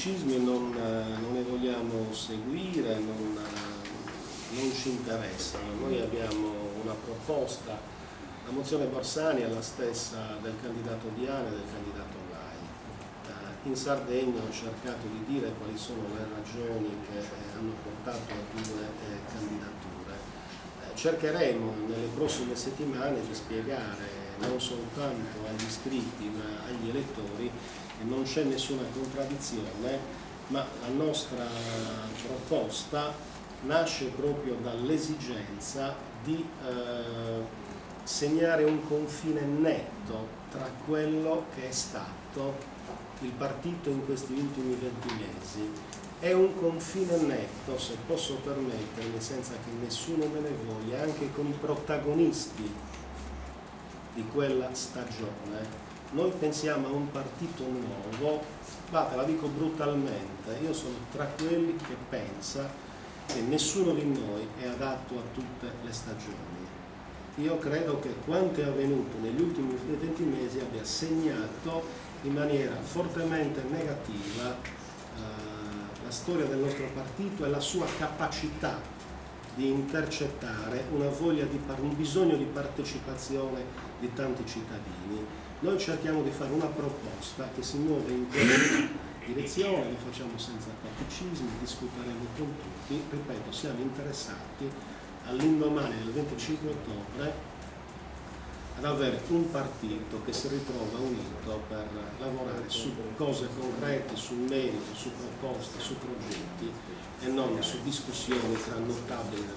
tatticismi non ne vogliamo seguire, non ci interessano. Noi abbiamo una proposta, la mozione Borsani è la stessa del candidato Diana e del candidato Lai. In Sardegna ho cercato di dire quali sono le ragioni che hanno portato a due candidature. Cercheremo nelle prossime settimane di spiegare non soltanto agli iscritti ma agli elettori che non c'è nessuna contraddizione, ma la nostra proposta nasce proprio dall'esigenza di segnare un confine netto tra quello che è stato il partito in questi ultimi 20 mesi. È un confine netto, se posso permettermi, senza che nessuno me ne voglia, anche con i protagonisti di quella stagione. Noi pensiamo a un partito nuovo, te la dico brutalmente, io sono tra quelli che pensa che nessuno di noi è adatto a tutte le stagioni. Io credo che quanto è avvenuto negli ultimi 20 mesi abbia segnato in maniera fortemente negativa la storia del nostro partito e la sua capacità di intercettare un bisogno di partecipazione di tanti cittadini. Noi cerchiamo di fare una proposta che si muove in questa direzione, lo facciamo senza tatticismi, discuteremo con tutti, ripeto, siamo interessati all'indomani del 25 ottobre ad avere un partito che si ritrova unito per lavorare su cose concrete, sul merito, su proposte, su progetti e non su discussioni tra nottabili del